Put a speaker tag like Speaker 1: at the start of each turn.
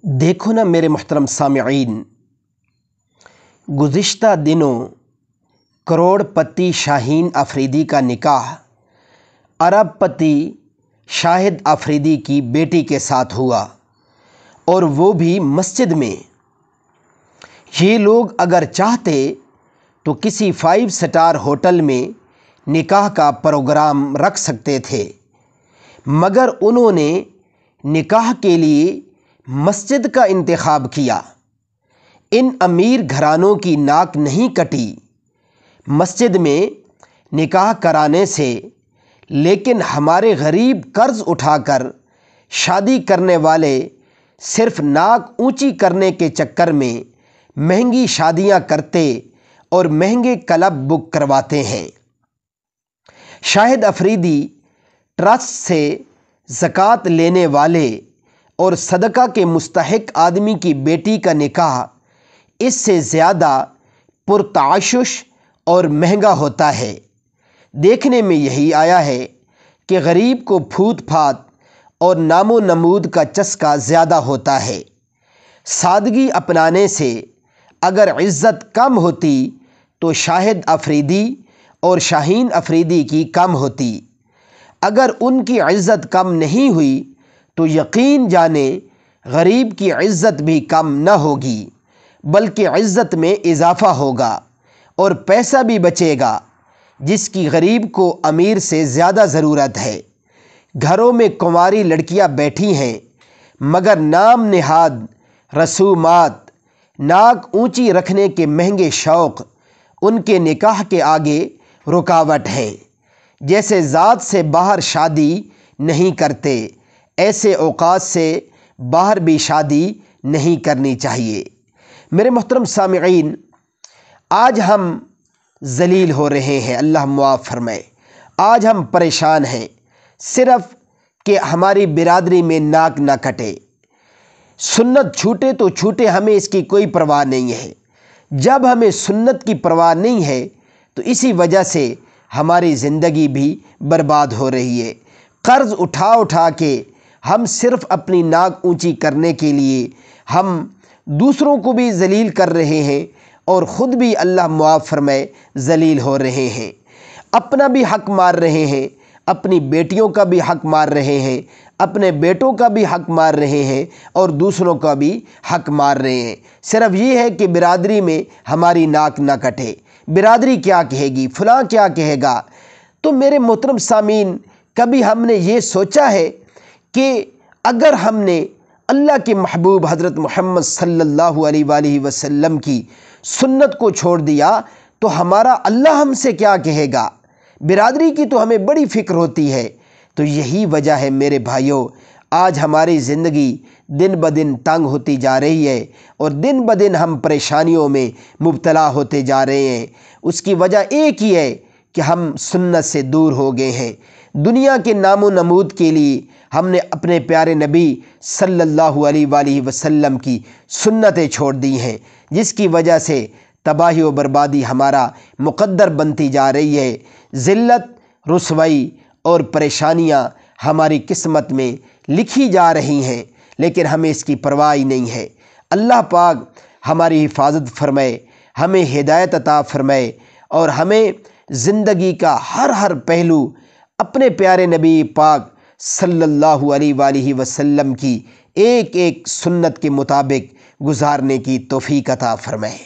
Speaker 1: دیکھو نا میرے محترم سامعین، گزشتہ دنوں کروڑ پتی شاہین آفریدی کا نکاح ارب پتی شاہد آفریدی کی بیٹی کے ساتھ ہوا، اور وہ بھی مسجد میں۔ یہ لوگ اگر چاہتے تو کسی 5 سٹار ہوٹل میں نکاح کا پروگرام رکھ سکتے تھے، مگر انہوں نے نکاح کے لیے مسجد کا انتخاب کیا۔ ان امیر گھرانوں کی ناک نہیں کٹی مسجد میں نکاح کرانے سے، لیکن ہمارے غریب قرض اٹھا کر شادی کرنے والے صرف ناک اونچی کرنے کے چکر میں مہنگی شادیاں کرتے اور مہنگے کلب بک کرواتے ہیں۔ شاہد آفریدی ٹرسٹ سے زکوٰۃ لینے والے اور صدقہ کے مستحق آدمی کی بیٹی کا نکاح اس سے زیادہ پرتعشش اور مہنگا ہوتا ہے۔ دیکھنے میں یہی آیا ہے کہ غریب کو پھوت پھات اور نام و نمود کا چسکا زیادہ ہوتا ہے۔ سادگی اپنانے سے اگر عزت کم ہوتی تو شاہد آفریدی اور شاہین آفریدی کی کم ہوتی۔ اگر ان کی عزت کم نہیں ہوئی تو یقین جانیں غریب کی عزت بھی کم نہ ہوگی، بلکہ عزت میں اضافہ ہوگا اور پیسہ بھی بچے گا، جس کی غریب کو امیر سے زیادہ ضرورت ہے۔ گھروں میں کنواری لڑکیاں بیٹھی ہیں، مگر نام نہاد رسومات، ناک اونچی رکھنے کے مہنگے شوق ان کے نکاح کے آگے رکاوٹ ہیں۔ جیسے ذات سے باہر شادی نہیں کرتے، ایسے اوقات سے باہر بھی شادی نہیں کرنی چاہیے۔ میرے محترم سامعین، آج ہم ذلیل ہو رہے ہیں، اللہ معاف فرمائے۔ آج ہم پریشان ہیں صرف کہ ہماری برادری میں ناک نہ کٹے۔ سنت چھوٹے تو چھوٹے، ہمیں اس کی کوئی پرواہ نہیں ہے۔ جب ہمیں سنت کی پرواہ نہیں ہے تو اسی وجہ سے ہماری زندگی بھی برباد ہو رہی ہے۔ قرض اٹھا اٹھا کے ہم صرف اپنی ناک اونچی کرنے کے لیے ہم دوسروں کو بھی ذلیل کر رہے ہیں، اور خود بھی اللہ معاف فرمائے ذلیل ہو رہے ہیں۔ اپنا بھی حق مار رہے ہیں، اپنی بیٹیوں کا بھی حق مار رہے ہیں، اپنے بیٹوں کا بھی حق مار رہے ہیں، اور دوسروں کا بھی حق مار رہے ہیں۔ صرف یہ ہے کہ برادری میں ہماری ناک نہ کٹے، برادری کیا کہے گی، فلاں کیا کہے گا۔ تو میرے محترم سامعین، کبھی ہم نے یہ سوچا ہے کہ اگر ہم نے اللہ کے محبوب حضرت محمد صلی اللہ علیہ وآلہ وسلم کی سنت کو چھوڑ دیا تو ہمارا اللہ ہم سے کیا کہے گا؟ برادری کی تو ہمیں بڑی فکر ہوتی ہے۔ تو یہی وجہ ہے میرے بھائیوں، آج ہماری زندگی دن بدن تنگ ہوتی جا رہی ہے، اور دن بدن ہم پریشانیوں میں مبتلا ہوتے جا رہے ہیں۔ اس کی وجہ ایک ہی ہے کہ ہم سنت سے دور ہو گئے ہیں۔ دنیا کے نام و نمود کے لیے ہم نے اپنے پیارے نبی صلی اللہ علیہ وآلہ وسلم کی سنتیں چھوڑ دی ہیں، جس کی وجہ سے تباہی و بربادی ہمارا مقدر بنتی جا رہی ہے۔ ذلت، رسوائی اور پریشانیاں ہماری قسمت میں لکھی جا رہی ہیں، لیکن ہمیں اس کی پرواہ نہیں ہے۔ اللہ پاک ہماری حفاظت فرمائے، ہمیں ہدایت عطا فرمائے، اور ہمیں زندگی کا ہر پہلو اپنے پیارے نبی پاک صلی اللہ علیہ وآلہ وسلم کی ایک ایک سنت کے مطابق گزارنے کی توفیق عطا فرمائے۔